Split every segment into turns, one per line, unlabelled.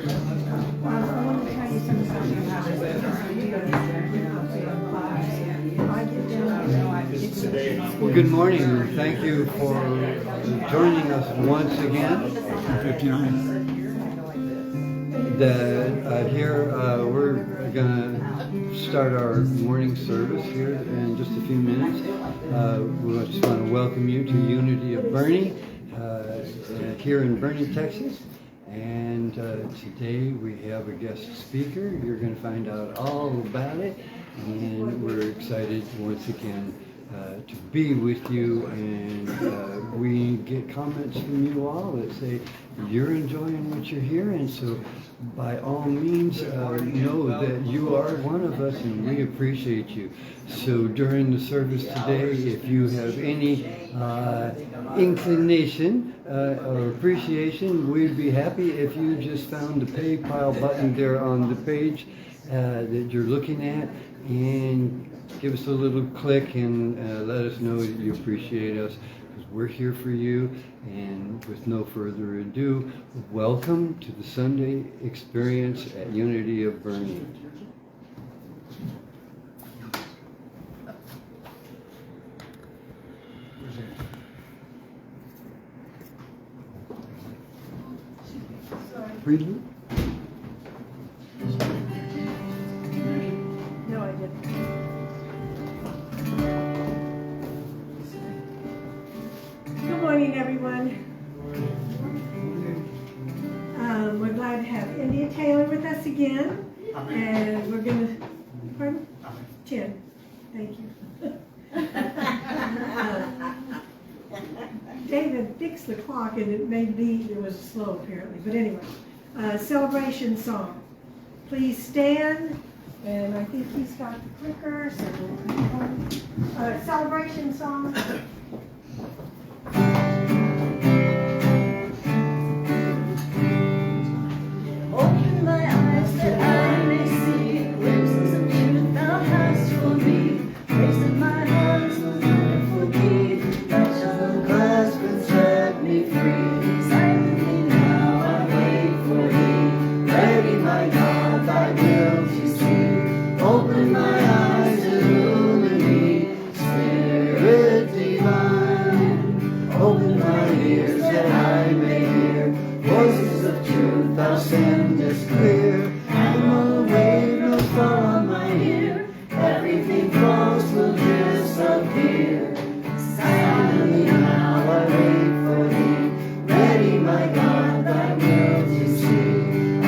want to tell you something about
Well, good morning. Thank you for joining us once again.
59.
Here we're going to start our morning service here in just a few minutes. We just want to welcome you to Unity of Boerne here in Boerne, Texas. And today we have a guest speaker. You're going to find out all about it. And we're excited once again to be with you, and we get comments from you all that say you're enjoying what you're hearing, so by all means know that you are one of us and we appreciate you. So during the service today, if you have any inclination or appreciation, we'd be happy if you just found the PayPal button there on the page that you're looking at, and give us a little click and let us know that you appreciate us, because we're here for you. And with no further ado, welcome to the Sunday experience at Unity of Boerne. Read it.
No, I didn't. Good morning, everyone. We're glad to have India Taylor with us again. And we're going to, pardon? Chin. Thank you. David fixed the clock and it made me, it was slow apparently. But anyway, celebration song. Please stand. And I think he's got the clicker, so celebration song.
Open my eyes that I may see glimpses of truth thou hast for me. Praise in my heart is the wonderful deed. Thou shalt unclasp and set me free. Silently now I wait for thee. Ready, my God, thy will to see. Open my eyes, illumine me. Spirit divine. Open my ears that I may hear voices of truth thou sendest clear. And the waves fall on my ear. Everything false will disappear. Silently now I wait for thee. Ready, my God, thy will to see.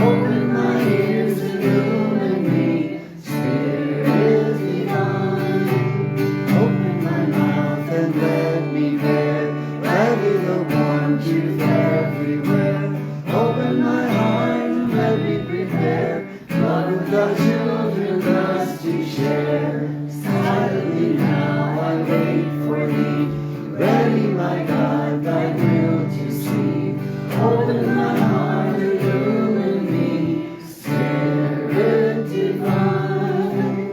Open my ears, illumine me. Spirit divine. Open my mouth and let me bear. Ready the warm truth everywhere. Open my heart and let me prepare. Love with thy children thus to share. Silently now I wait for thee. Ready, my God, thy will to see. Open my heart, illumine me. Spirit divine.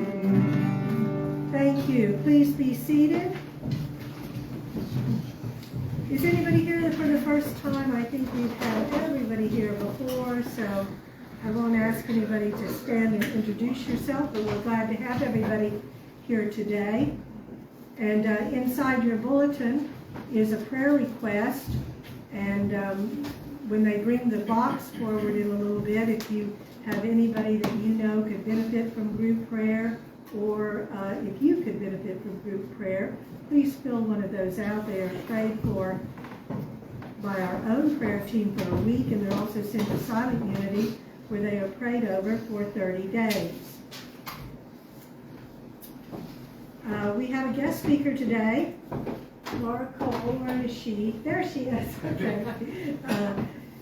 Thank you. Please be seated. Is anybody here for the first time? I think we've had everybody here before, so I won't ask anybody to stand and introduce yourself, but we're glad to have everybody here today. And inside your bulletin is a prayer request, and when they bring the box forward in a little bit, if you have anybody that you know could benefit from group prayer, or if you could benefit from group prayer, please fill one of those out. They are prayed for by our own prayer team for a week, and they're also sent to Silent Unity, where they are prayed over for 30 days. We have a guest speaker today, Laura Cole. Where is she? There she is. Okay.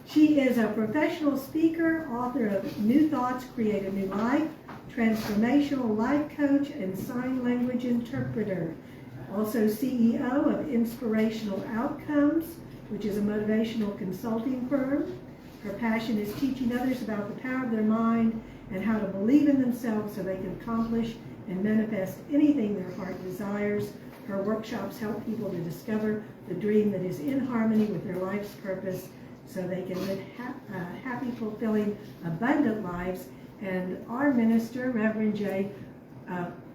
She is a professional speaker, author of New Thoughts Create a New Life, transformational life coach, and sign language interpreter. Also CEO of Inspirational Outcomes, which is a motivational consulting firm. Her passion is teaching others about the power of their mind and how to believe in themselves so they can accomplish and manifest anything their heart desires. Her workshops help people to discover the dream that is in harmony with their life's purpose so they can live happy, fulfilling abundant lives. And our minister, Reverend Jay,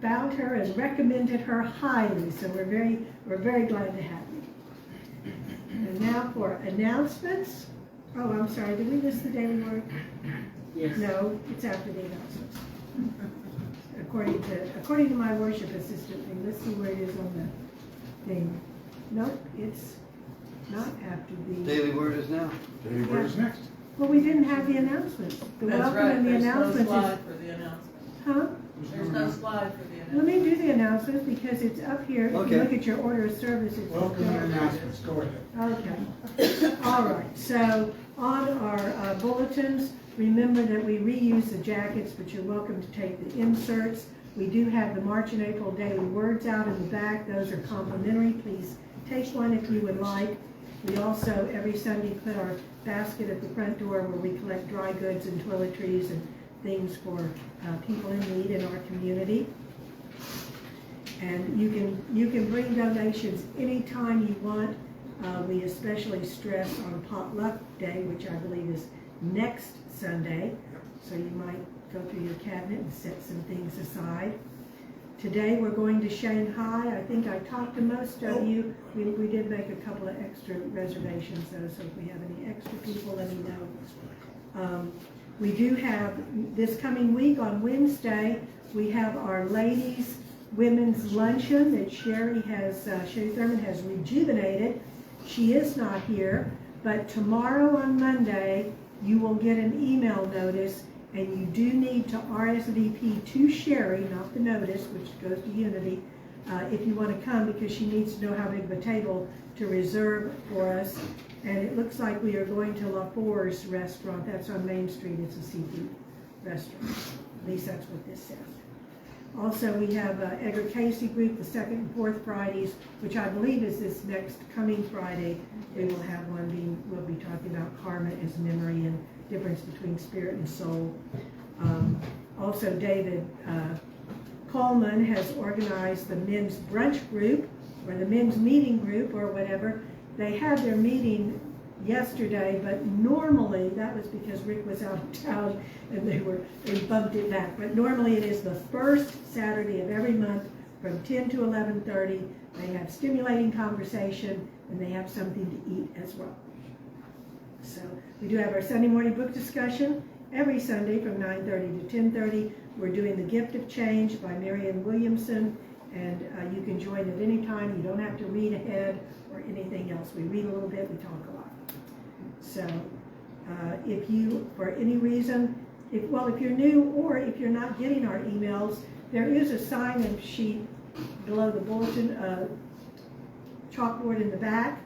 found her and recommended her highly. So we're very glad to have you. And now for announcements. Oh, I'm sorry, did we miss the daily word?
Yes.
No, it's after the announcements. According to my worship assistant thing, let's see where it is on the thing. Nope, it's not after the.
Daily word is now.
Daily word is next.
Well, we didn't have the announcements. The
That's
welcome
right,
and the
there's no
announcements
slide
is.
for the announcement.
Huh?
There's no slide for the
Let
announcement.
me do the announcements because it's up here. If
Okay.
you look at your order of service, it's up
Welcome
there.
and announcements, go ahead.
Okay. All right. So on our bulletins, remember that we reuse the jackets, but you're welcome to take the inserts. We do have the March and April daily words out in the back. Those are complimentary. Please take one if you would like. We also, every Sunday, put our basket at the front door where we collect dry goods and toiletries and things for people in need in our community. And you can bring donations anytime you want. We especially stress on potluck day, which I believe is next Sunday. So you might go through your cabinet and set some things aside. Today we're going to Shanghai. I think I talked to most of you. We did make a couple of extra reservations though, so if we have any extra people, let me know. We do have, this coming week on Wednesday, we have our ladies' women's luncheon that Sherry Thurman has rejuvenated. She is not here, but tomorrow on Monday, you will get an email notice, and you do need to RSVP to Sherry, not the notice, which goes to Unity, if you want to come, because she needs to know how big of a table to reserve for us. And it looks like we are going to La Four's restaurant. That's on Main Street. It's a seafood restaurant. At least that's what this says. Also, we have Edgar Casey group, the second and fourth Fridays, which I believe is this next coming Friday. We will have one we'll be talking about karma as memory and difference between spirit and soul. Also, David Coleman has organized the men's brunch group, or the men's meeting group, or whatever. They had their meeting yesterday, but normally, that was because Rick was out of town and they bumped it back. But normally it is the first Saturday of every month from 10 to 11:30. They have stimulating conversation and they have something to eat as well. So we do have our Sunday morning book discussion every Sunday from 9:30 to 10:30. We're doing The Gift of Change by Marianne Williamson, and you can join at any time. You don't have to read ahead or anything else. We read a little bit, we talk a lot. So if you, for any reason, if you're new or if you're not getting our emails, there is a sign-in sheet below the bulletin, chalkboard in the back,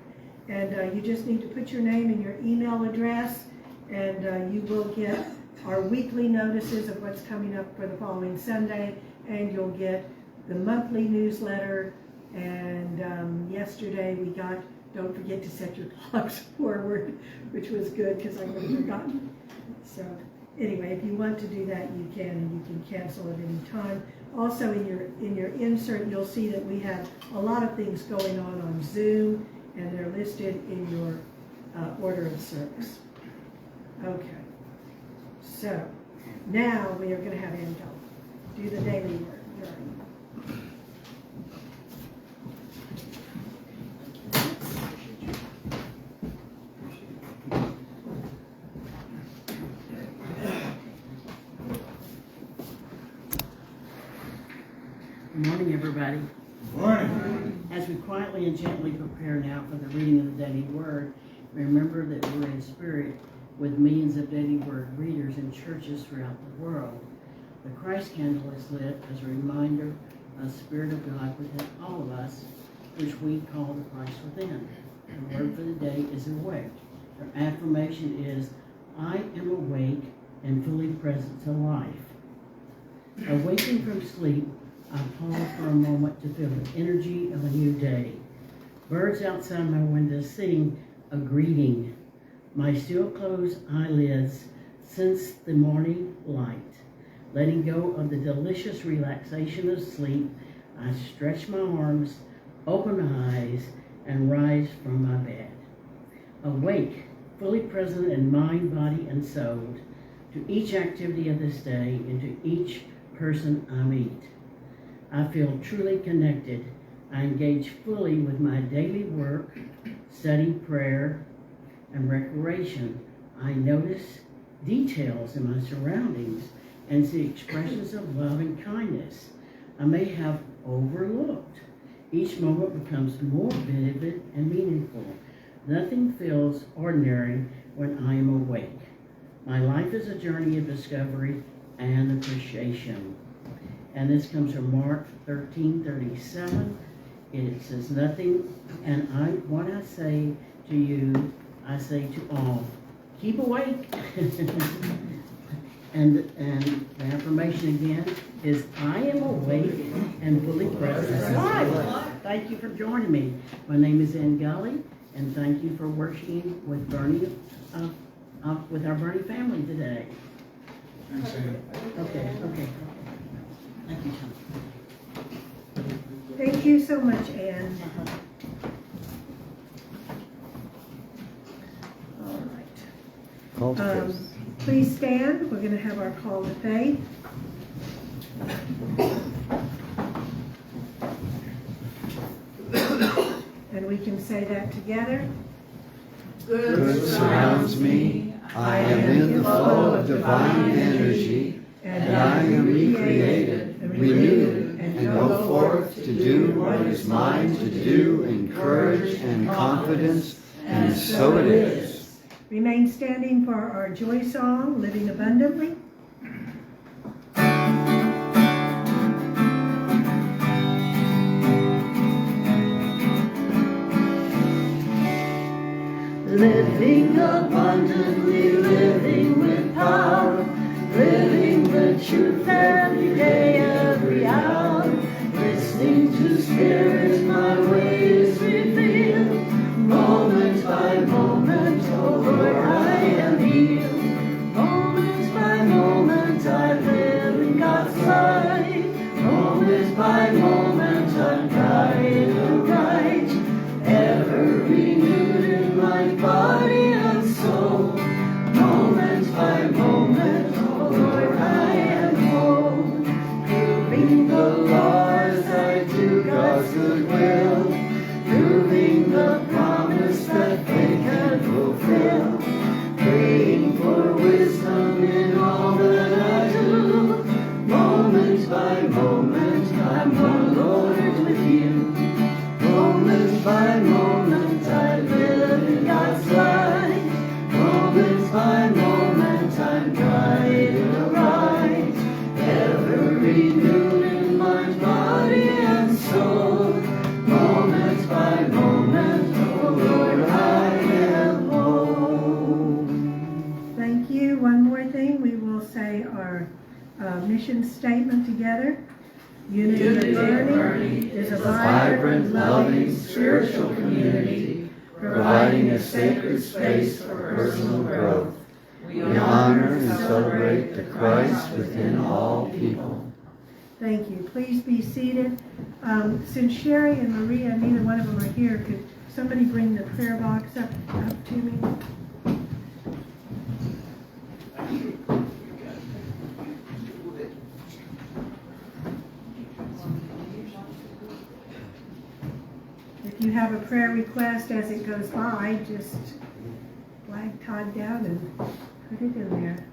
and you just need to put your name and your email address, and you will get our weekly notices of what's coming up for the following Sunday, and you'll get the monthly newsletter. And yesterday we got, don't forget to set your clocks forward, which was good because I would have forgotten. So anyway, if you want to do that, you can, and you can cancel at any time. Also in your insert, you'll see that we have a lot of things going on Zoom, and they're listed in your order of service. Okay. So now we are going to have Angela do the daily work.
Good morning, everybody.
Morning.
As we quietly and gently prepare now for the reading of the daily word, remember that we're in spirit with millions of daily word readers in churches throughout the world. The Christ candle is lit as a reminder of the Spirit of God within all of us, which we call the Christ within. The word for the day is awake. Our affirmation is, I am awake and fully present to life. Awaking from sleep, I pause for a moment to feel the energy of a new day. Birds outside my window sing a greeting. My still closed eyelids sense the morning light. Letting go of the delicious relaxation of sleep, I stretch my arms, open my eyes, and rise from my bed. Awake, fully present in mind, body, and soul, to each activity of this day and to each person I meet. I feel truly connected. I engage fully with my daily work, study, prayer, and recreation. I notice details in my surroundings and see expressions of love and kindness I may have overlooked. Each moment becomes more vivid and meaningful. Nothing feels ordinary when I am awake. My life is a journey of discovery and appreciation. And this comes from Mark 13:37. It says nothing, and what I say to you, I say to all, keep awake. and the affirmation again is, I am awake and fully present in life. Thank you for joining me. My name is Gulley, and thank you for worshiping with Bernie, with our Bernie family today.
Thanks, Ann.
Okay. Thank you, Tom.
Thank you so much, Ann. All right.
Call to faith.
Please stand. We're going to have our call to faith. And we can say that together.
Good surrounds me. I am in the flow of divine energy, and I am recreated, renewed, and go forth to do what is mine to do in courage and confidence, and so it is.
Remain standing for our joy song, Living Abundantly.
Living abundantly, living with power, living the truth every day, every hour. Listening to Spirit, my way is revealed. Moment by moment, oh Lord, I am healed. Moment by moment, I live in God's light. Moment by moment, I'm guided aright. Ever renewed in my body and soul. Moment by moment, oh Lord, I am whole. Proving the law as I do God's good will. Proving the promise that faith can fulfill. Praying for wisdom in all that I do. Moment by moment, I'm one Lord with you. Moment by moment, I live in God's light. Moment by moment, I'm guided aright. Ever renewed in my body and soul. Moment by moment, oh Lord, I am whole.
Thank you. One more thing, we will say our mission statement together. Unity of Learning is a vibrant, loving, spiritual community, providing a sacred space for personal growth.
We honor and celebrate the Christ within all people.
Thank you. Please be seated. Since Sherry and Maria, neither one of them are here, could somebody bring the prayer box up to me? If you have a prayer request as it goes by, just flag Todd down and put it in there.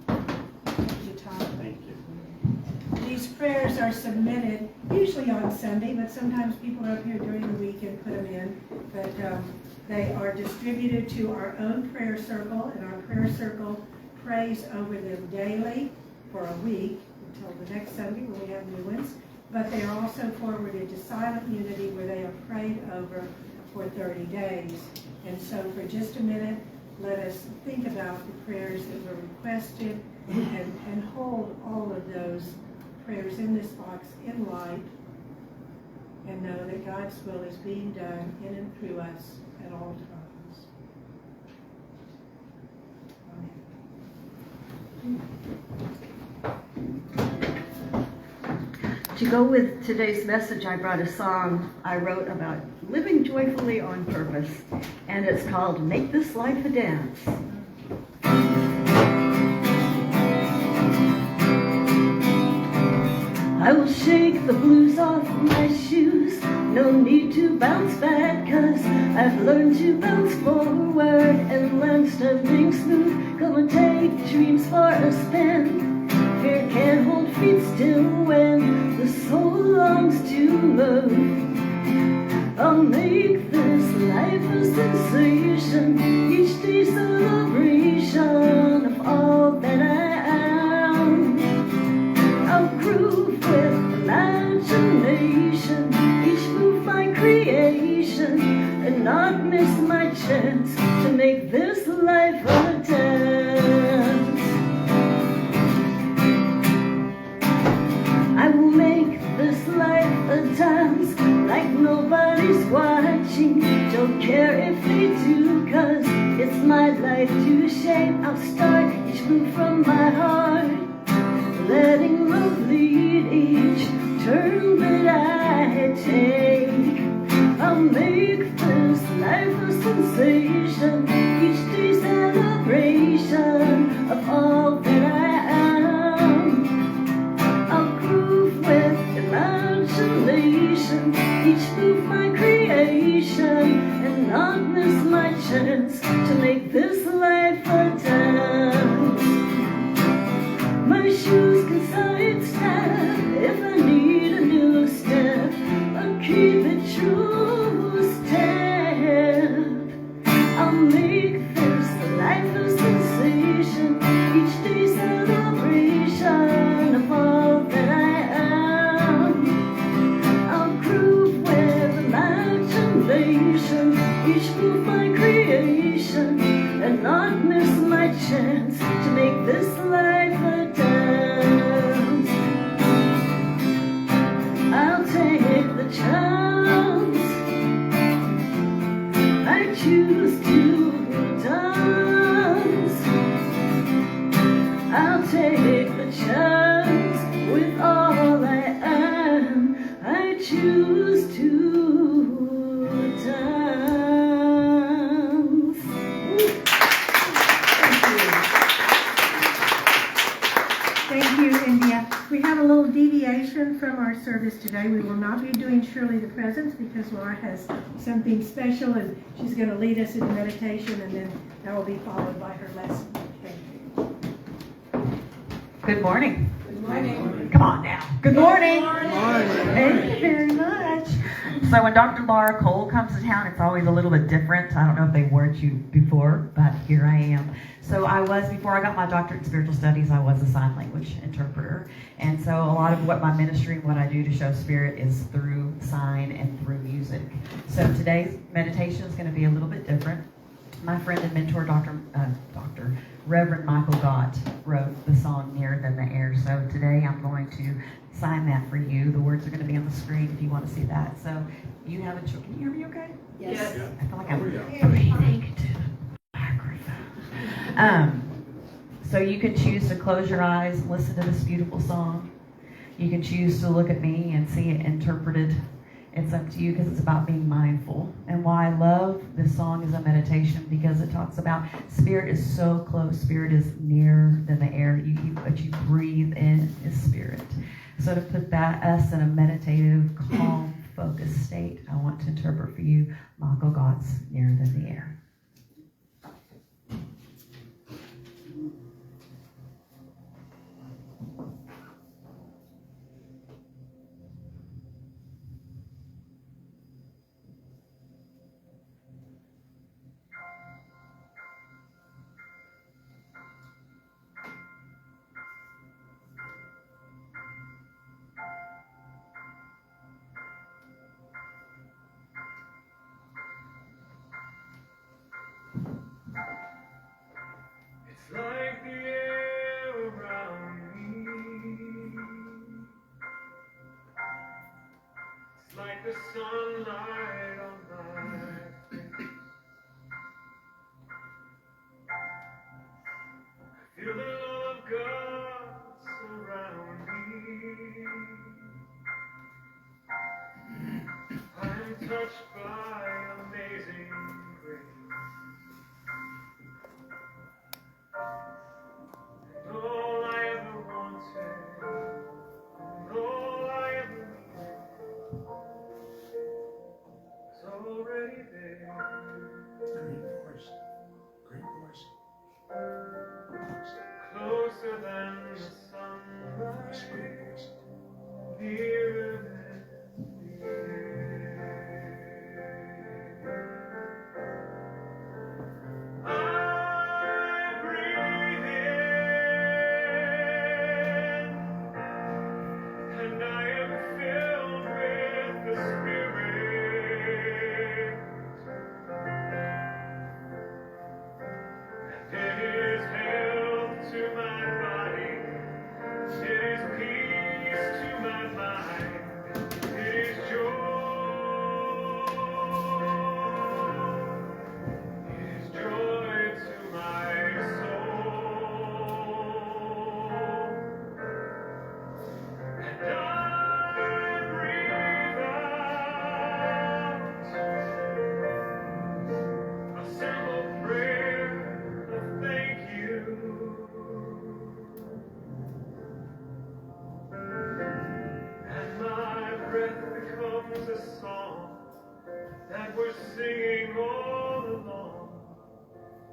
Thank you, Todd.
Thank you.
These prayers are submitted usually on Sunday, but sometimes people are up here during the week and put them in. But they are distributed to our own prayer circle, and our prayer circle prays over them daily for a week until the next Sunday when we have new ones. But they are also forwarded to Silent Unity, where they are prayed over for 30 days. And so for just a minute, let us think about the prayers that were requested and hold all of those prayers in this box in light, and know that God's will is being done in and through us at all times. Amen.
To go with today's message, I brought a song I wrote about living joyfully on purpose, and it's called Make This Life a Dance. I will shake the blues off my shoes. No need to bounce back, 'cause I've learned to bounce forward and land standing smooth. Come and take dreams for a spin. Fear can't hold feet still when the soul longs to move. I'll make this life a sensation, each day celebration of all that I am. I'll groove with imagination, each move my creation, and not miss my chance to make this life a dance. I will make this life a dance like nobody's watching. Don't care if they do, 'cause it's my life to shape. I'll start each move from my heart, letting love lead each turn that I take. I'll make this life a sensation, each day celebration of all that I am. I'll groove with imagination, each move my creation, and not miss my chance to make this life a dance. My shoes can sidestep if I need a new step. I'll keep it true step. I'll make this life a sensation, each day celebration of all that I am. I'll groove with imagination, each move my creation, and not miss my chance to make this life a dance. I'll take the chance. I choose to dance. I'll take the chance with all I am. I choose to dance.
Thank you, India. We have a little deviation from our service today. We will not be doing Shirley the Presence because Laura has something special and she's going to lead us in meditation, and then that will be followed by her lesson. Thank you.
Good morning.
Good morning.
Come on now. Good morning.
Thank you very much.
So when Dr. Laura Cole comes to town, it's always a little bit different. I don't know if they warned you before, but here I am. So before I got my doctorate in spiritual studies, I was a sign language interpreter. And so a lot of what my ministry, what I do to show spirit is through sign and through music. So today's meditation is going to be a little bit different. My friend and mentor, Reverend Michael Gott, wrote the song Nearer Than the Air. So today I'm going to sign that for you. The words are going to be on the screen if you want to see that. So you have can you hear me okay?
Yes.
I feel like I'm breathing to the microphone. So you can choose to close your eyes and listen to this beautiful song. You can choose to look at me and see it interpreted. It's up to you because it's about being mindful. And why I love this song as a meditation, because it talks about spirit is so close. Spirit is nearer than the air. What you breathe in is spirit. So to put us in a meditative, calm, focused state, I want to interpret for you Michael Gott's Nearer Than the Air.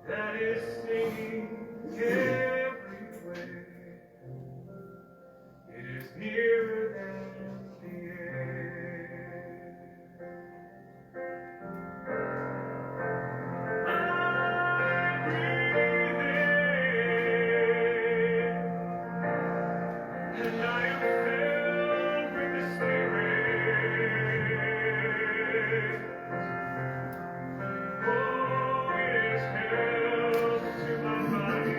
that is singing everywhere. It is nearer than the air. I breathe in, and I am filled with the Spirit. Oh, it is health to my body,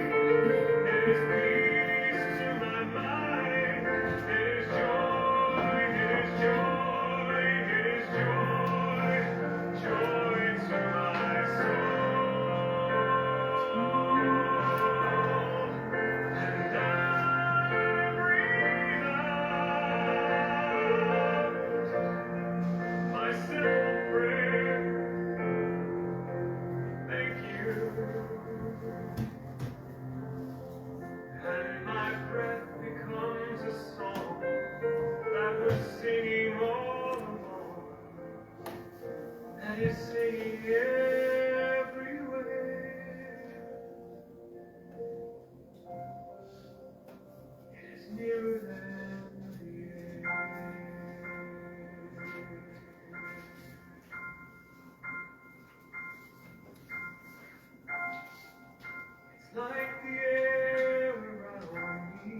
it is peace to my mind, it is joy, it is joy, it is joy, joy to my soul. And I breathe out my simple prayer. Thank you. And my breath becomes a song that we're singing all along, that is singing everywhere. It is nearer than the air. It's like the air around me.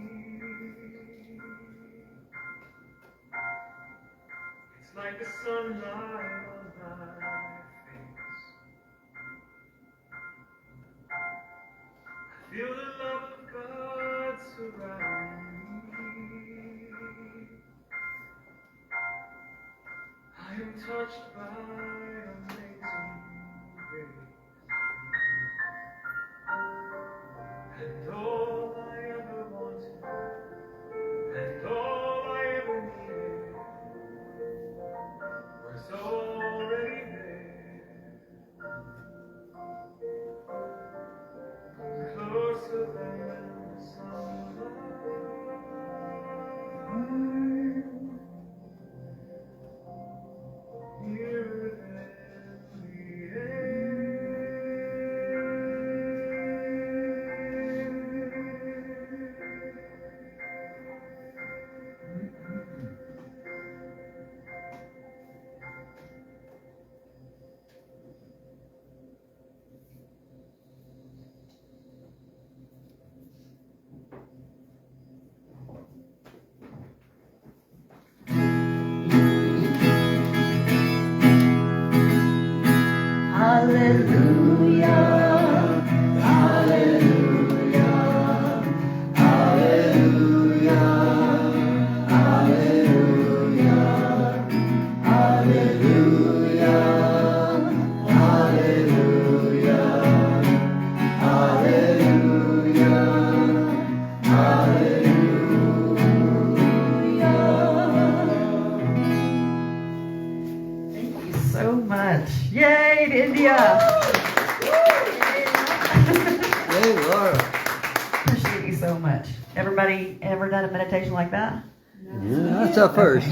It's like the sunlight on my face. I feel the love of God surround me. I am touched by amazing grace. And all I ever wanted, and all I ever needed, was already there, closer than the sunlight, nearer than the air.
Hallelujah, hallelujah, hallelujah, hallelujah, hallelujah, hallelujah, hallelujah, hallelujah.
Thank you so much. Yay to India!
Hey, Laura.
Appreciate you so much. Everybody ever done a meditation like that?
Yeah, that's a first.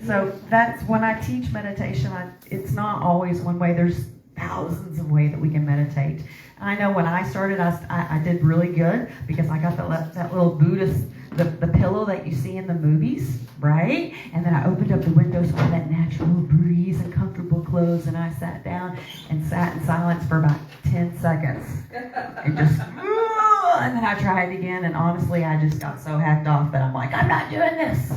So that's when I teach meditation. It's not always one way. There's thousands of ways that we can meditate. And I know when I started, I did really good because I got that little Buddhist, the pillow that you see in the movies, right? And then I opened up the windows for that natural breeze and comfortable clothes, and I sat down and sat in silence for about 10 seconds. And just, and then I tried again, and honestly, I just got so hacked off that I'm like, I'm not doing this.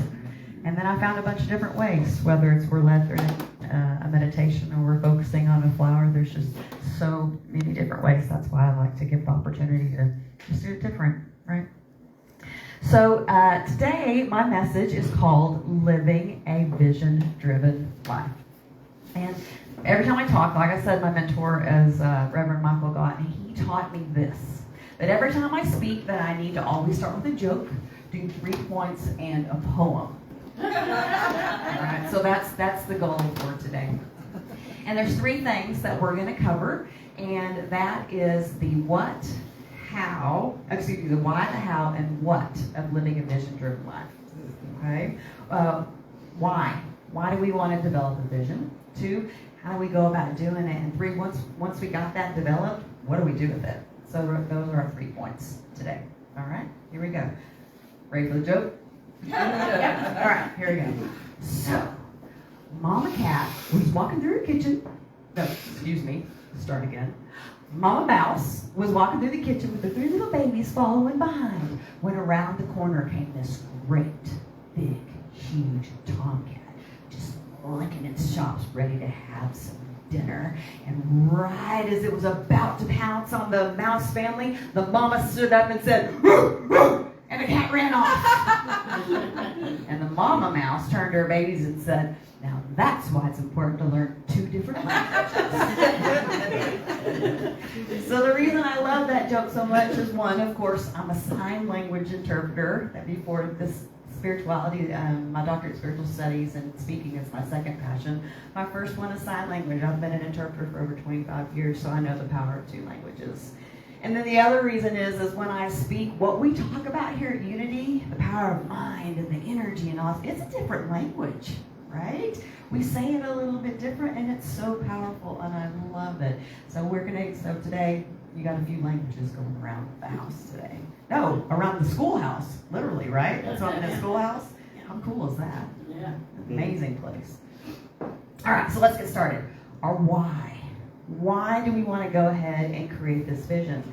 And then I found a bunch of different ways, whether it's we're led through a meditation or we're focusing on a flower. There's just so many different ways. That's why I like to give the opportunity to just do it different, right? So today, my message is called Living a Vision-Driven Life. And every time I talk, like I said, my mentor is Reverend Michael Gott, and he taught me this. That every time I speak, that I need to always start with a joke, do 3 points, and a poem. All right, so that's the goal for today. And there's 3 things that we're going to cover, and that is the what, how, the why, the how, and what of living a vision-driven life. Okay? Why? Why do we want to develop a vision? 2, how do we go about doing it? And 3, once we got that developed, what do we do with it? So those are our 3 points today. All right, here we go. Ready for the joke? Yep. All right, here we go. So, Mama Cat was walking through her kitchen. No, excuse me. Start again. Mama Mouse was walking through the kitchen with the 3 little babies following behind when around the corner came this great, big, huge tomcat just licking its chops ready to have some dinner. And right as it was about to pounce on the mouse family, the mama stood up and said, "Roo, roo," and the cat ran off. And the mama mouse turned to her babies and said, "Now that's why it's important to learn 2 different languages." So the reason I love that joke so much is, one, of course, I'm a sign language interpreter. That before this spirituality, my doctorate in spiritual studies and speaking is my second passion. My first one is sign language. I've been an interpreter for over 25 years, so I know the power of 2 languages. And then the other reason is when I speak, what we talk about here at Unity, the power of mind and the energy and all, it's a different language, right? We say it a little bit different, and it's so powerful, and I love it. So so today, you got a few languages going around the house today. No, around the schoolhouse, literally, right? That's what in a schoolhouse. How cool is that?
Yeah.
Amazing place. All right, so let's get started. Our why. Why do we want to go ahead and create this vision?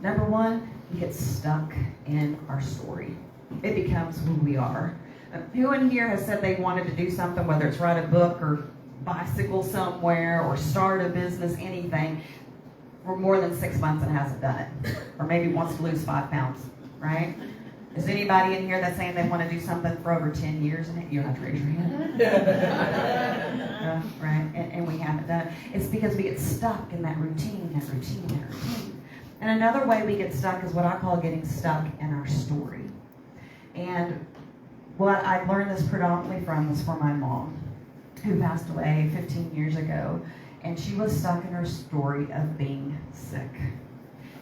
Number 1, we get stuck in our story. It becomes who we are. Who in here has said they wanted to do something, whether it's write a book or bicycle somewhere or start a business, anything, for more than 6 months and hasn't done it? Or maybe wants to lose 5 pounds, right? Is anybody in here that's saying they want to do something for over 10 years? And you don't have to raise your hand. Right? And we haven't done it. It's because we get stuck in that routine. And another way we get stuck is what I call getting stuck in our story. And what I learned this predominantly from was from my mom, who passed away 15 years ago. And she was stuck in her story of being sick.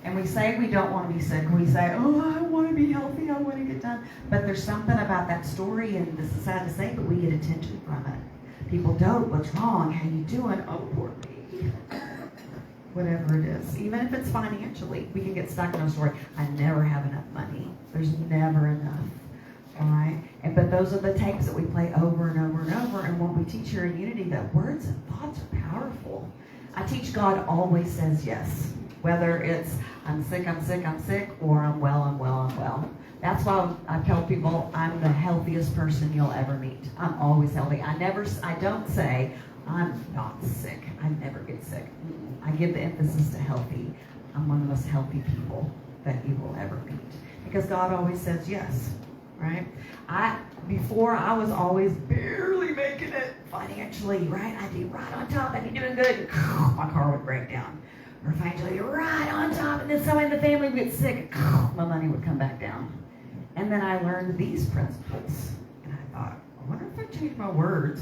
And we say we don't want to be sick. We say, oh, I want to be healthy. I want to get done. But there's something about that story, and this is sad to say, but we get attention from it. People don't. What's wrong? How you doing? Oh, poor me. Whatever it is. Even if it's financially, we can get stuck in our story. I never have enough money. There's never enough. All right? But those are the tapes that we play over and over and over. And what we teach here in Unity, that words and thoughts are powerful. I teach God always says yes. Whether it's I'm sick, or I'm well. That's why I tell people I'm the healthiest person you'll ever meet. I'm always healthy. I don't say I'm not sick. I never get sick. I give the emphasis to healthy. I'm one of the most healthy people that you will ever meet. Because God always says yes, right? Before I was always barely making it financially, right? I'd be right on top, I'd be doing good, my car would break down. Or financially right on top, and then somebody in the family would get sick, my money would come back down. And then I learned these principles, and I thought, I wonder if I change my words,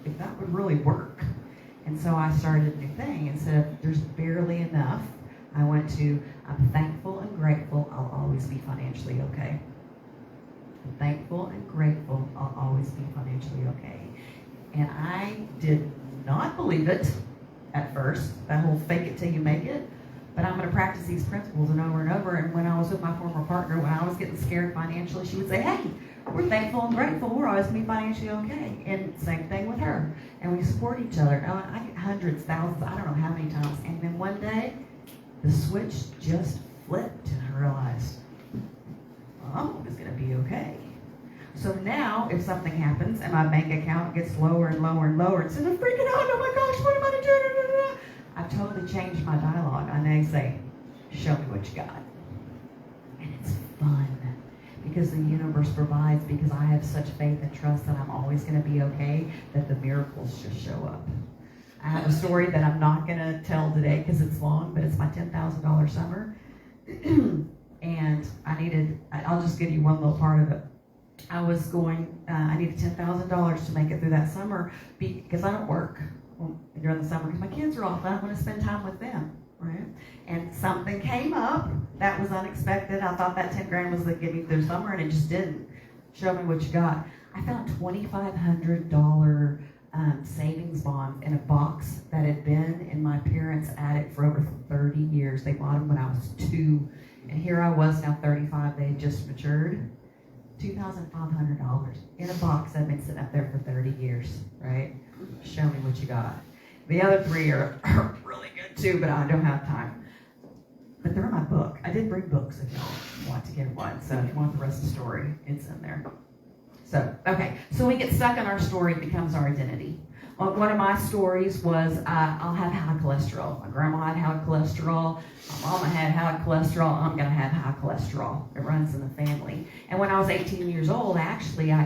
if that would really work. And so I started a new thing. Instead of there's barely enough, I went to I'm thankful and grateful, I'll always be financially okay. I'm thankful and grateful, I'll always be financially okay. And I did not believe it at first, that whole fake it till you make it. But I'm going to practice these principles and over. And when I was with my former partner, when I was getting scared financially, she would say, hey, we're thankful and grateful. We're always going to be financially okay. And same thing with her. And we support each other. I get hundreds, thousands, I don't know how many times. And then one day, the switch just flipped. And I realized, oh, it's going to be okay. So now, if something happens and my bank account gets lower and lower and lower, instead of freaking out, oh my gosh, what am I going to do? I've totally changed my dialogue. I now say, show me what you got. And it's fun because the universe provides, because I have such faith and trust that I'm always going to be okay, that the miracles just show up. I have a story that I'm not going to tell today because it's long, but it's my $10,000 summer. And I'll just give you one little part of it. I needed $10,000 to make it through that summer because I don't work during the summer because my kids are off. I want to spend time with them, right? And something came up that was unexpected. I thought that 10 grand was going to get me through summer, and it just didn't. Show me what you got. I found $2,500 savings bonds in a box that had been in my parents' attic for over 30 years. They bought them when I was 2, and here I was now 35. They had just matured. $2,500 in a box that had been sitting up there for 30 years, right? Show me what you got. The other 3 are really good too, but I don't have time. But they're in my book. I did bring books if y'all want to get one. So if you want the rest of the story, it's in there. So, okay. So we get stuck in our story. It becomes our identity. One of my stories was I'll have high cholesterol. My grandma had high cholesterol. My mama had high cholesterol. I'm going to have high cholesterol. It runs in the family. And when I was 18 years old, actually, I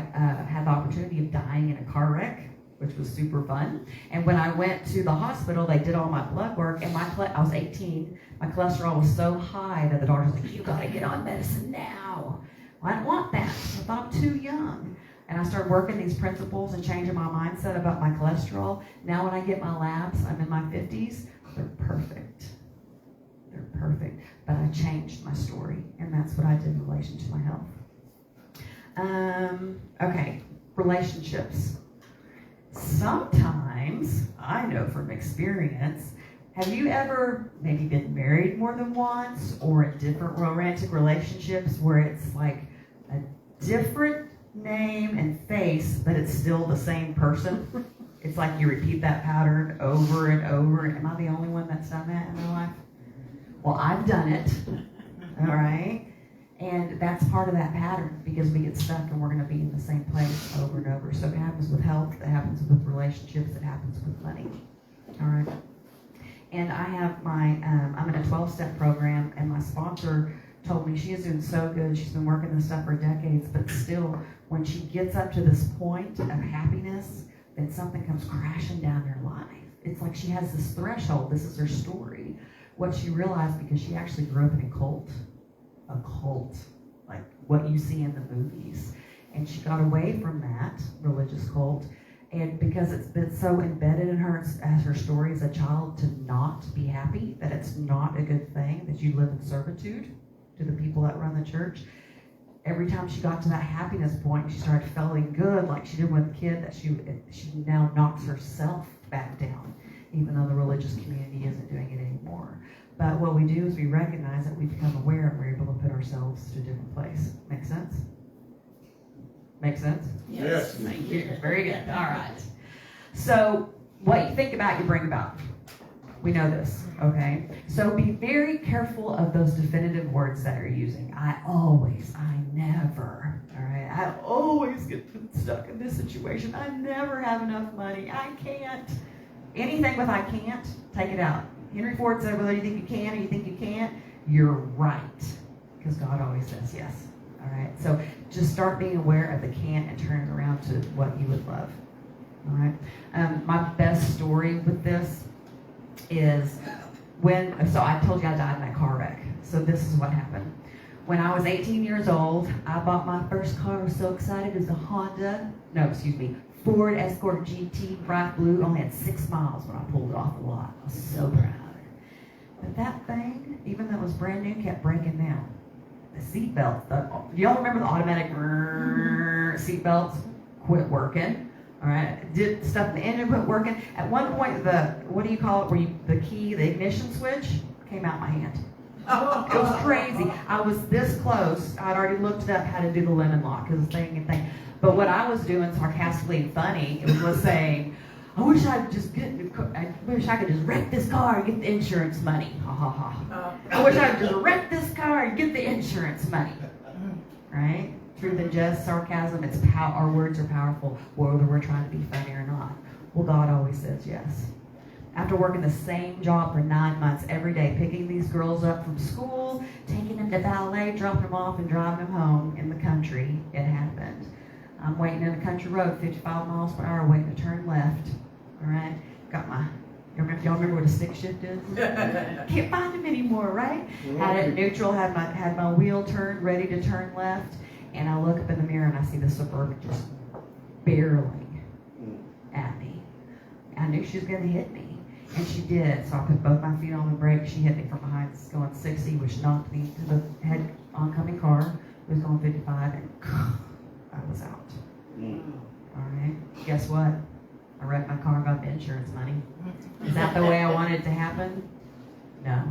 had the opportunity of dying in a car wreck, which was super fun. And when I went to the hospital, they did all my blood work, and I was 18. My cholesterol was so high that the doctor was like, "You got to get on medicine now." Well, I didn't want that. I thought I'm too young. And I started working these principles and changing my mindset about my cholesterol. Now when I get my labs, I'm in my 50s, they're perfect. They're perfect. But I changed my story, and that's what I did in relation to my health. Okay, relationships. Sometimes, I know from experience, have you ever maybe been married more than once or in different romantic relationships where it's like a different name and face, but it's still the same person? It's like you repeat that pattern over and over. Am I the only one that's done that in my life? Well, I've done it, all right? And that's part of that pattern because we get stuck and we're going to be in the same place over and over. So it happens with health, it happens with relationships, it happens with money, all right? And I have I'm in a 12-step program, and my sponsor told me she is doing so good. She's been working this stuff for decades, but still, when she gets up to this point of happiness, then something comes crashing down her life. It's like she has this threshold. This is her story. What she realized, because she actually grew up in a cult, like what you see in the movies. And she got away from that religious cult, and because it's been so embedded in her as her story as a child to not be happy, that it's not a good thing, that you live in servitude to the people that run the church. Every time she got to that happiness point, she started feeling good, like she did with the kid, that she now knocks herself back down, even though the religious community isn't doing it anymore. But what we do is we recognize that we become aware and we're able to put ourselves to a different place. Make sense? Make sense?
Yes.
Thank you. Very good. All right. So what you think about, you bring about. We know this, okay? So be very careful of those definitive words that you're using. I always, I never, all right? I always get stuck in this situation. I never have enough money. I can't. Anything with I can't, take it out. Henry Ford said, whether you think you can or you think you can't, you're right. Because God always says yes, all right? So just start being aware of the can't and turn it around to what you would love, all right? My best story with this is so I told you I died in that car wreck. So this is what happened. When I was 18 years old, I bought my first car. I was so excited. It was a Ford Escort GT, bright blue. It only had 6 miles when I pulled it off the lot. I was so proud of it. But that thing, even though it was brand new, kept breaking down. The seat belts, do y'all remember the automatic seat belts? Quit working. All right, did stuff in the engine quit working. At one point, what do you call it, where the key, the ignition switch, came out my hand. It was crazy. I was this close. I'd already looked up how to do the lemon lock, because the thing. But what I was doing, sarcastically and funny, it was saying, I wish I could just wreck this car and get the insurance money. Ha ha ha. I wish I could just wreck this car and get the insurance money. Right? Truth and just sarcasm, our words are powerful, whether we're trying to be funny or not. Well, God always says yes. After working the same job for 9 months every day, picking these girls up from school, taking them to ballet, dropping them off, and driving them home in the country, it happened. I'm waiting in a country road, 55 miles per hour, waiting to turn left. All right? Y'all remember what a stick shift is? Can't find them anymore, right? Had it neutral, had my wheel turned, ready to turn left. And I look up in the mirror and I see the Suburban just barreling at me. I knew she was going to hit me. And she did. So I put both my feet on the brake. She hit me from behind, going 60, which knocked me to the head oncoming car. It was going 55, and I was out. All right. Guess what? I wrecked my car and got the insurance money. Is that the way I want it to happen? No,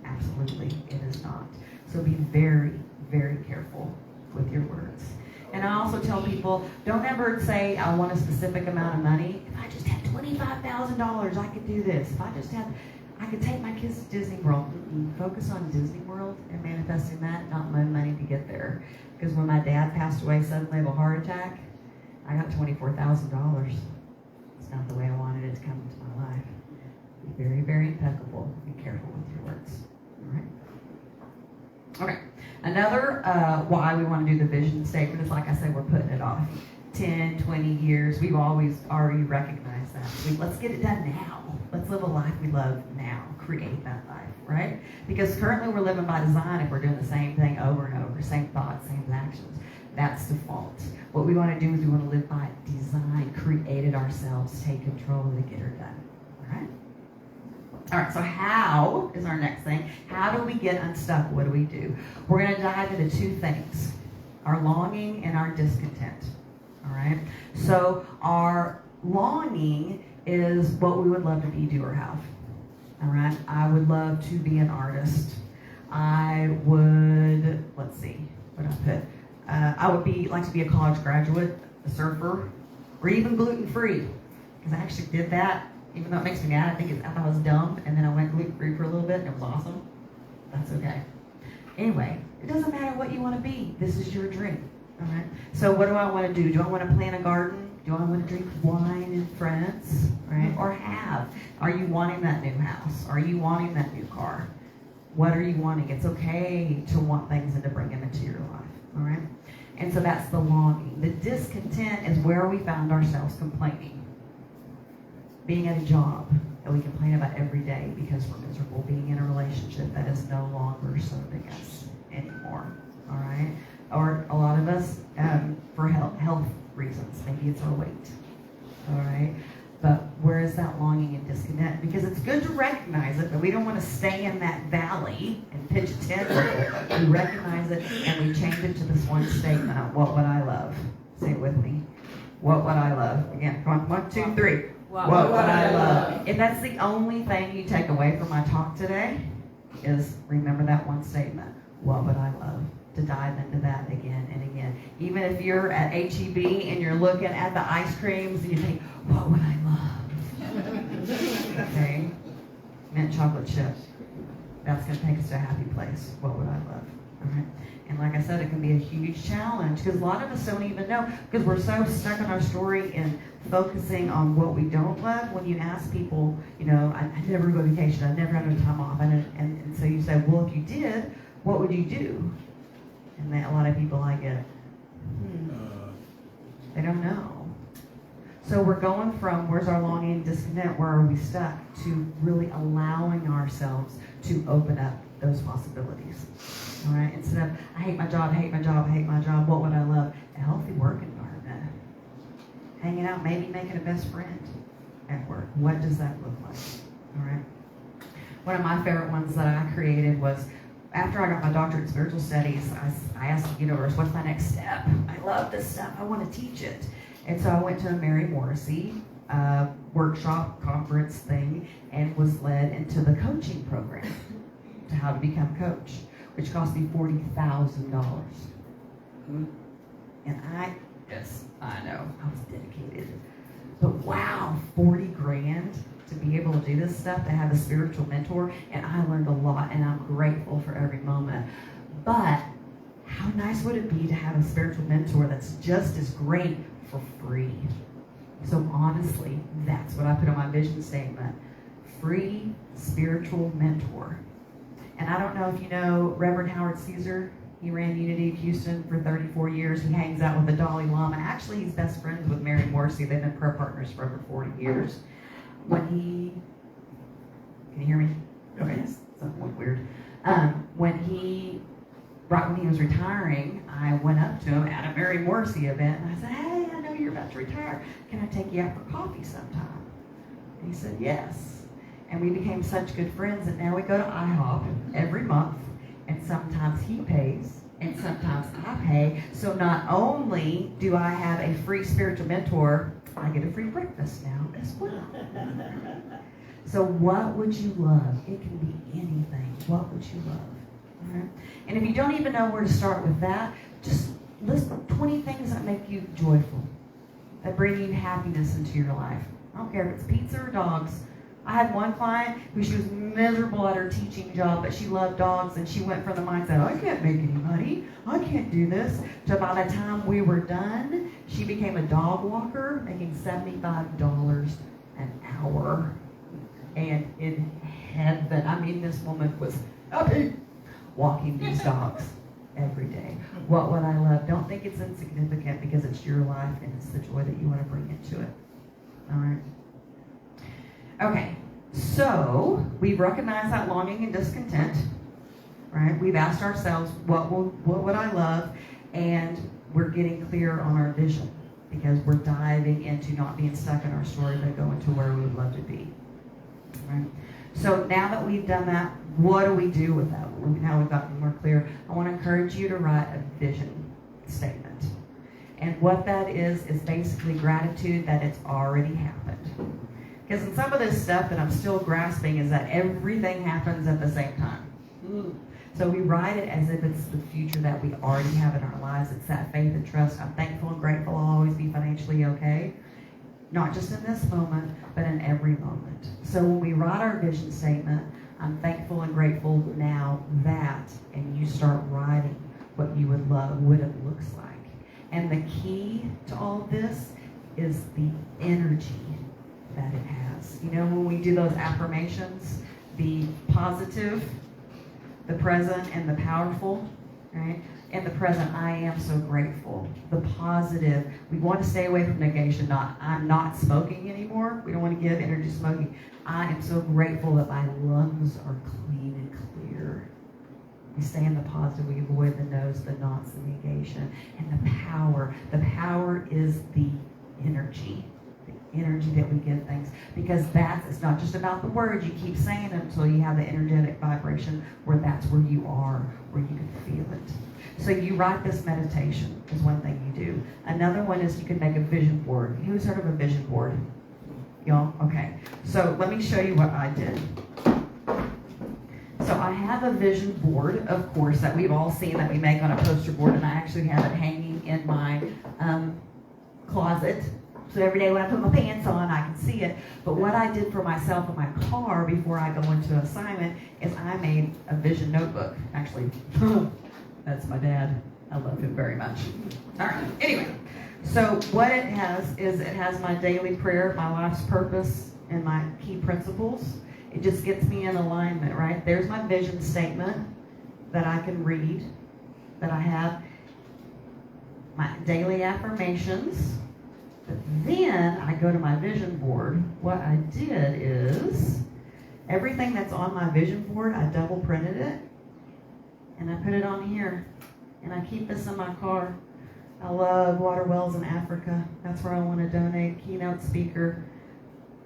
absolutely, it is not. So be very, very careful with your words. And I also tell people, don't ever say, I want a specific amount of money. If I just had $25,000, I could do this. If I could take my kids to Disney World. Focus on Disney World and manifesting that, not my money to get there. Because when my dad passed away suddenly of a heart attack, I got $24,000. It's not the way I wanted it to come into my life. Be very, very impeccable. Be careful with your words. All right? Okay. Another why we want to do the vision statement is, like I said, we're putting it off 10, 20 years. We've always already recognized that. So let's get it done now. Let's live a life we love now. Create that life, right? Because currently we're living by design if we're doing the same thing over and over, same thoughts, same actions. That's default. What we want to do is we want to live by design, create it ourselves, take control to get her done. All right? All right, so how is our next thing? How do we get unstuck? What do we do? We're going to dive into two things, our longing and our discontent. All right? So our longing is what we would love to be, do, or have. All right? I would love to be an artist. I would, let's see, what did I put? I would like to be a college graduate, a surfer, or even gluten-free. Because I actually did that. Even though it makes me mad, I thought I was dumb, and then I went gluten-free for a little bit, and it was awesome. That's okay. Anyway, it doesn't matter what you want to be. This is your dream, all right? So what do I want to do? Do I want to plant a garden? Do I want to drink wine in France, right? Or have? Are you wanting that new house? Are you wanting that new car? What are you wanting? It's okay to want things and to bring them into your life, all right? And so that's the longing. The discontent is where we found ourselves complaining. Being at a job that we complain about every day because we're miserable, being in a relationship that is no longer serving us anymore, all right? Or a lot of us, for health reasons, maybe it's our weight, all right? But where is that longing and disconnect? Because it's good to recognize it, but we don't want to stay in that valley and pitch a tent. We recognize it and we change it to this one statement of what would I love? Say it with me. What would I love? Again, come on, 1, 2, 3. What would I love? If that's the only thing you take away from my talk today, is remember that one statement. What would I love? To dive into that again and again. Even if you're at HEB and you're looking at the ice creams and you think, what would I love? Okay? Mint chocolate chip. That's going to take us to a happy place. What would I love? All right? And like I said, it can be a huge challenge because a lot of us don't even know because we're so stuck in our story and focusing on what we don't love. When you ask people, you know, I never go on vacation, I never had no time off. And so you say, well, if you did, what would you do? And a lot of people I get, they don't know. So we're going from where's our longing and disconnect, where are we stuck, to really allowing ourselves to open up those possibilities. All right, instead of, I hate my job, I hate my job, I hate my job, what would I love? A healthy work environment. Hanging out, maybe making a best friend at work. What does that look like? All right. One of my favorite ones that I created was, after I got my doctorate in spiritual studies, I asked the universe, what's my next step? I love this stuff, I want to teach it. And so I went to a Mary Morrissey workshop, conference thing, and was led into the coaching program to how to become a coach, which cost me $40,000. And yes, I know, I was dedicated. But wow, 40 grand to be able to do this stuff, to have a spiritual mentor, and I learned a lot, and I'm grateful for every moment. But how nice would it be to have a spiritual mentor that's just as great for free? So honestly, that's what I put on my vision statement. Free spiritual mentor. And I don't know if you know Reverend Howard Caesar. He ran Unity of Houston for 34 years. He hangs out with the Dalai Lama. Actually, he's best friends with Mary Morrissey. They've been prayer partners for over 40 years. Can you hear me? Okay, something weird. When he was retiring, I went up to him at a Mary Morrissey event, and I said, hey, I know you're about to retire. Can I take you out for coffee sometime? And he said, yes. And we became such good friends that now we go to IHOP every month, and sometimes he pays, and sometimes I pay. So not only do I have a free spiritual mentor, I get a free breakfast now as well. So what would you love? It can be anything. What would you love? All right? And if you don't even know where to start with that, just list 20 things that make you joyful, that bring you happiness into your life. I don't care if it's pizza or dogs. I had one client who she was miserable at her teaching job, but she loved dogs, and she went from the mindset, I can't make any money, I can't do this, to by the time we were done, she became a dog walker, making $75 an hour. And in heaven, I mean, this woman was happy walking these dogs every day. What would I love? Don't think it's insignificant, because it's your life and it's the joy that you want to bring into it. All right. Okay, so we've recognized that longing and discontent, right? We've asked ourselves, what would I love? And we're getting clear on our vision, because we're diving into not being stuck in our story, but going to where we would love to be. Right? So now that we've done that, what do we do with that? Now we've gotten more clear. I want to encourage you to write a vision statement. And what that is basically gratitude that it's already happened. Because in some of this stuff that I'm still grasping is that everything happens at the same time. So we write it as if it's the future that we already have in our lives. It's that faith and trust. I'm thankful and grateful I'll always be financially okay. Not just in this moment, but in every moment. So when we write our vision statement, I'm thankful and grateful now that, and you start writing what you would love, what it looks like. And the key to all this is the energy that it has. You know, when we do those affirmations, the positive, the present, and the powerful, right? In the present, I am so grateful. The positive, we want to stay away from negation, not I'm not smoking anymore. We don't want to give energy to smoking. I am so grateful that my lungs are clean and clear. We stay in the positive, we avoid the no's, the nots, the negation. And the power is the energy that we give things. Because it's not just about the words, you keep saying it until you have the energetic vibration where that's where you are, where you can feel it. So you write this meditation is one thing you do. Another one is you can make a vision board. Who's heard of a vision board? Y'all? Okay. So let me show you what I did. So I have a vision board, of course, that we've all seen that we make on a poster board, and I actually have it hanging in my closet. So every day when I put my pants on, I can see it. But what I did for myself in my car before I go into an assignment is I made a vision notebook. Actually, that's my dad. I love him very much. All right. Anyway, so what it has is it has my daily prayer, my life's purpose, and my key principles. It just gets me in alignment, right? There's my vision statement that I can read, that I have my daily affirmations. But then I go to my vision board. What I did is everything that's on my vision board, I double printed it and I put it on here. And I keep this in my car. I love water wells in Africa. That's where I want to donate. Keynote speaker.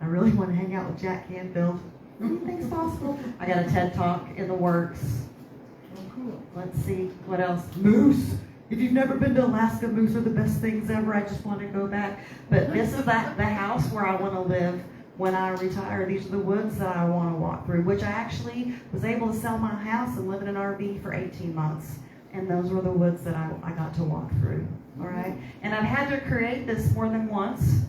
I really want to hang out with Jack Canfield. Anything's possible. I got a TED Talk in the works.
Oh, cool.
Let's see what else. Moose. If you've never been to Alaska, moose are the best things ever. I just want to go back. But this is the house where I want to live when I retire. These are the woods that I want to walk through, which I actually was able to sell my house and live in an RV for 18 months. And those were the woods that I got to walk through. All right. And I've had to create this more than once.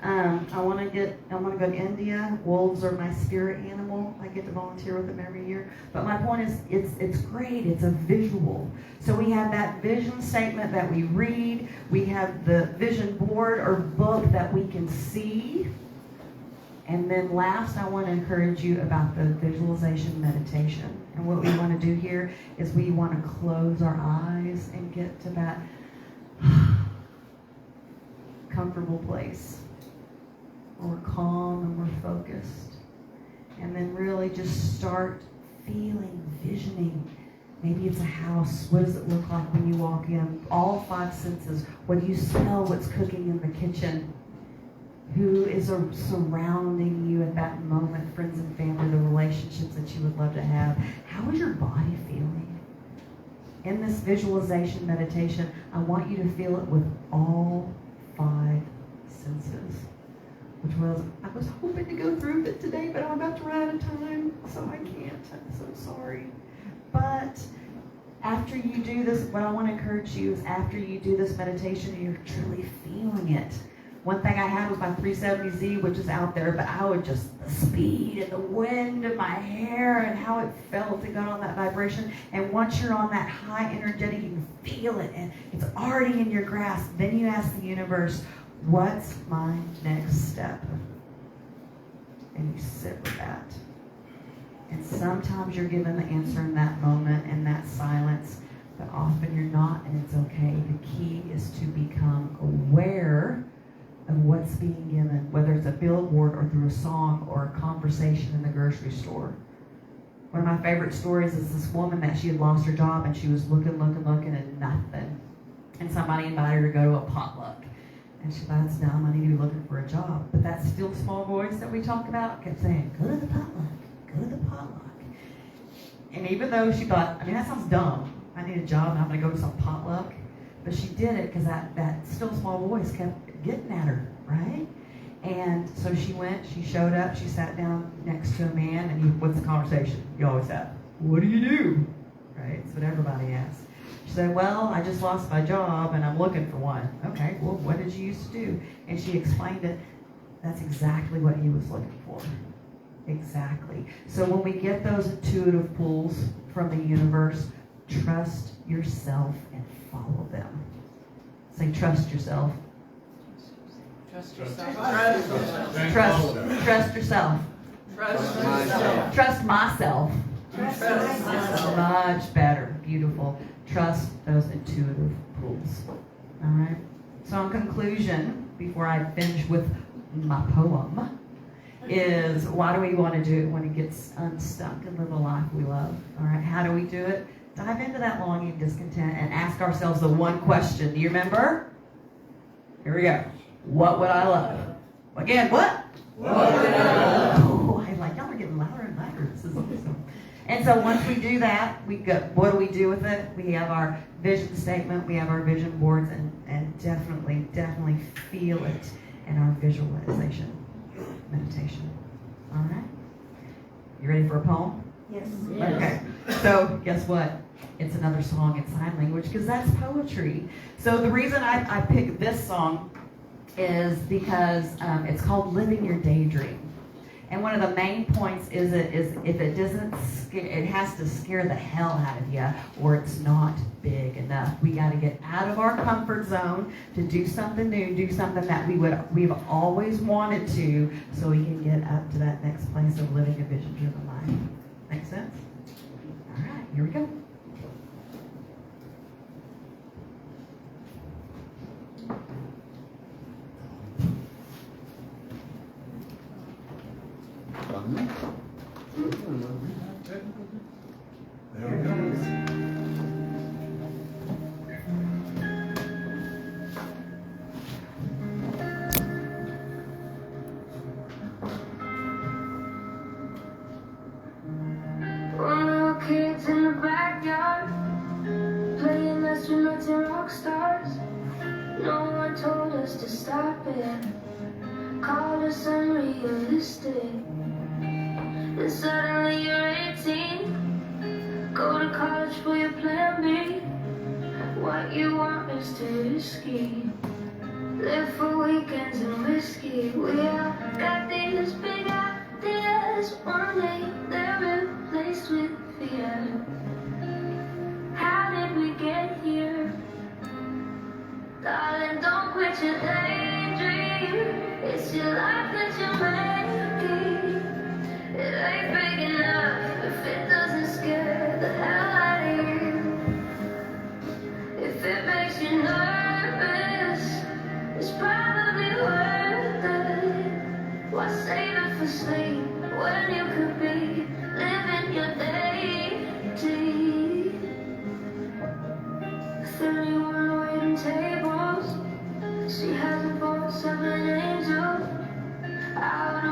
I want to go to India. Wolves are my spirit animal. I get to volunteer with them every year. But my point is, it's great. It's a visual. So we have that vision statement that we read. We have the vision board or book that we can see. And then last, I want to encourage you about the visualization meditation. And what we want to do here is we want to close our eyes and get to that comfortable place. We're calm and we're focused. And then really just start feeling, visioning. Maybe it's a house. What does it look like when you walk in? All five senses. What do you smell? What's cooking in the kitchen? Who is surrounding you at that moment? Friends and family, the relationships that you would love to have. How is your body feeling? In this visualization meditation, I want you to feel it with all five senses, which was, I was hoping to go through it today, but I'm about to run out of time, so I can't. I'm so sorry. But after you do this, what I want to encourage you is after you do this meditation, you're truly feeling it. One thing I had was my 370Z, which is out there, but I would just, the speed and the wind of my hair and how it felt to go on that vibration. And once you're on that high energetic, you can feel it and it's already in your grasp. Then you ask the universe, what's my next step? And you sit with that. And sometimes you're given the answer in that moment, in that silence, but often you're not, and it's okay. The key is to become aware of what's being given, whether it's a billboard or through a song or a conversation in the grocery store. One of my favorite stories is this woman that she had lost her job and she was looking and nothing. And somebody invited her to go to a potluck. And she thought, it's dumb, I need to be looking for a job. But that still small voice that we talk about kept saying, go to the potluck, go to the potluck. And even though she thought, I mean, that sounds dumb. I need a job and I'm going to go to some potluck. But she did it because that still small voice kept getting at her, right? And so she went, she showed up, she sat down next to a man, and what's the conversation you always have? What do you do? Right? That's what everybody asks. She said, well, I just lost my job and I'm looking for one. Okay, well, what did you used to do? And she explained it. That's exactly what he was looking for. Exactly. So when we get those intuitive pulls from the universe, trust yourself and follow them. Say, trust yourself.
Trust yourself.
Trust yourself. Trust myself. Much better. Beautiful. Trust those intuitive pulls. All right. So in conclusion, before I finish with my poem, is why do we want to do it when it gets unstuck and live a life we love? All right. How do we do it? Dive into that longing and discontent and ask ourselves the one question. Do you remember? Here we go. What would I love? Again, what? What would I love? Oh, I like, y'all are getting louder and louder. This is awesome. And so once we do that, we go, what do we do with it? We have our vision statement, we have our vision boards, and definitely feel it in our visualization meditation. All right? You ready for a poem?
Yes.
Okay. So guess what? It's another song in sign language because that's poetry. So the reason I picked this song is because it's called Living Your Daydream. And one of the main points is if it doesn't scare, it has to scare the hell out of you, or it's not big enough. We got to get out of our comfort zone to do something new, do something that we've always wanted to, so we can get up to that next place of living a vision-driven life. Make sense? All right, here we go.
There we go.
When we were kids in the backyard, playing astronauts and rock stars, no one told us to stop it, called us unrealistic. Then suddenly you're 18, go to college for your plan B. What you want is too risky, live for weekends and whiskey. We all got these big ideas, one day they're replaced with fear. How did we get here? Darling, don't quit your daydream. It's your life that you're making. It ain't big enough if it doesn't scare the hell out of you. If it makes you nervous, it's probably worth it. Why save it for sleep when you could be living your daydream? 31 waiting tables, she hasn't bought 7 angels. I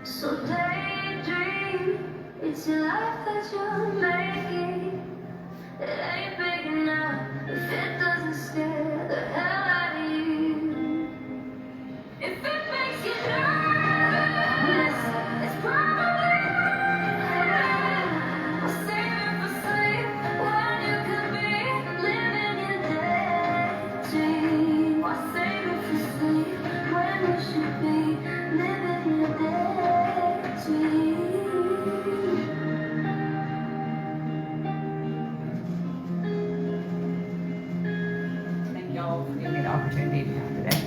So daydream, it's your life that you're making. It ain't big enough if it doesn't scare the hell out of you. If it makes you nervous, it's probably I'll save it for sleep when you could be living your daydream. I'll save it for sleep when you should be living your daydream.
Thank y'all for giving me the opportunity to come today.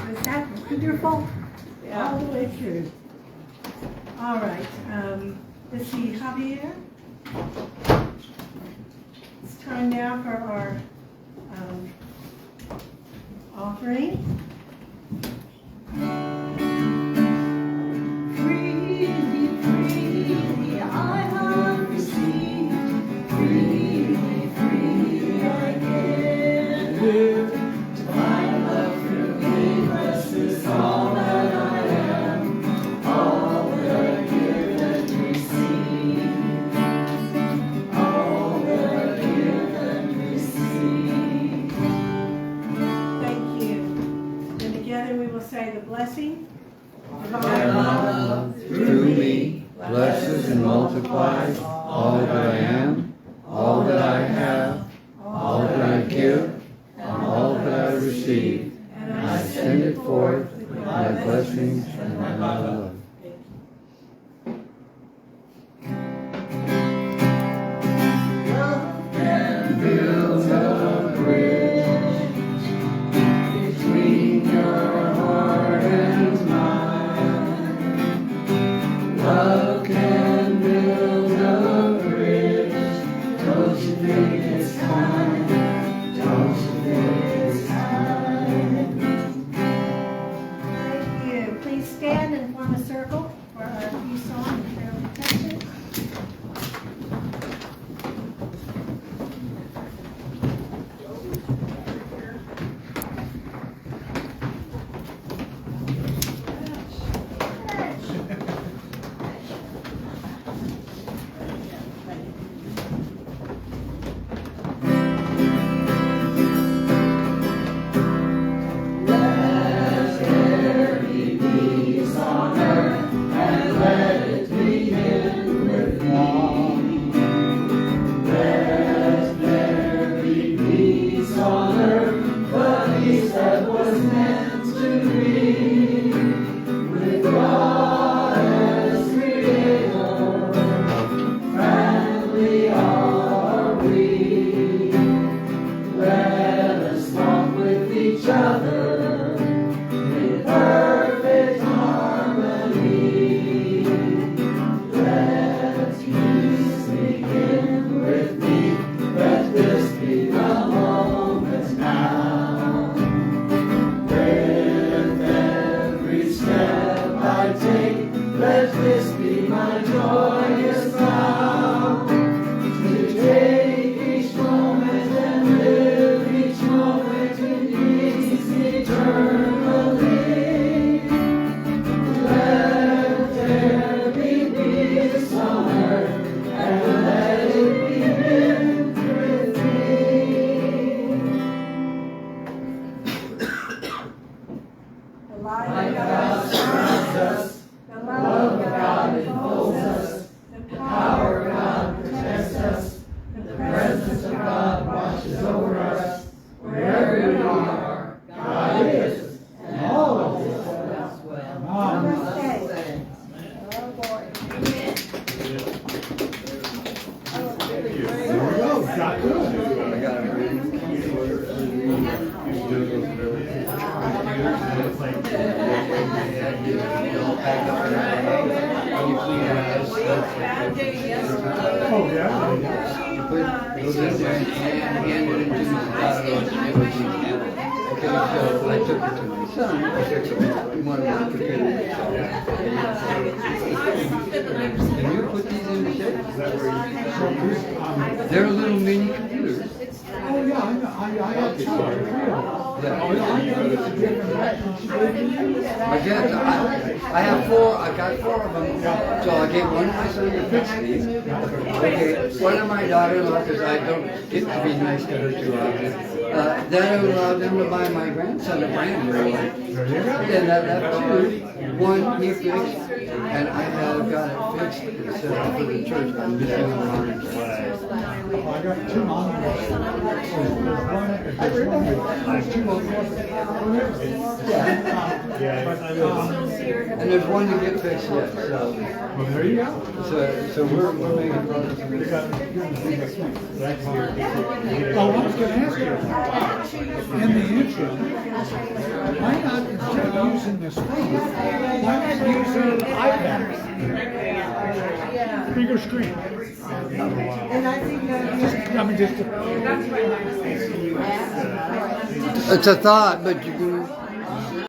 Was that wonderful? All the way through. All right, let's see, Javier. It's time now for our offering.
Freely, freely I have received. Freely, freely I give. My love through greatness is all that I am, all that I give and receive, all that I give and receive.
Thank you. And together we will say the blessing of our
Thy love through me blesses and multiplies all that I am, all that I have, all that I give, and all that I receive. And I send it forth with my blessings and my love.
Love can build a bridge between your heart and mine. Love can build a bridge. Don't you think it's time? Don't you think it's time?
Thank you. Please stand and form a circle for our peace song and prayer of protection.
Let there be peace on earth, and let it begin with me. Let there be peace on earth, the peace that was meant to be. With God as Creator, friendly are we. Let us walk with each other in perfect harmony. Let peace begin with me. Let this be the moment now. With every step I take, let this be my joyous vow. To take each moment and live each moment in peace eternally. Let there be peace on earth, and let it begin with me.
The light
My
of
God
God
surrounds us,
the
the love of God enfolds us,
the
the power of God protects us, the presence of God watches over us. Wherever we are, God is, and all is well.
Namaste. Oh, boy.
I got it
Oh, yeah?
Goes in there and okay, so I took it to my son. I said, so we want to work together. Can you put these in the shape? They're a little mini computer.
yeah, I know. I have two or three of them. I know it's a different package.
I did. I have four. I got four of them. So I gave one to my son to fix these. Okay, one of my daughter-in-law, because I don't get to be nice to her too often. Then I allowed them to buy my grandson a brand new one. Then I left two. One he fixed, and I have got it fixed and set up for the church. I'm missing the monitors.
I got two monitors. There's two of them.
And there's one to get fixed yet. So,
Well, there you go.
so we're making progress.
Oh, I was going to ask you, in the intro, why not, instead of using this phone, why not use an iPad? Bigger screen. Just
It's a thought, but you can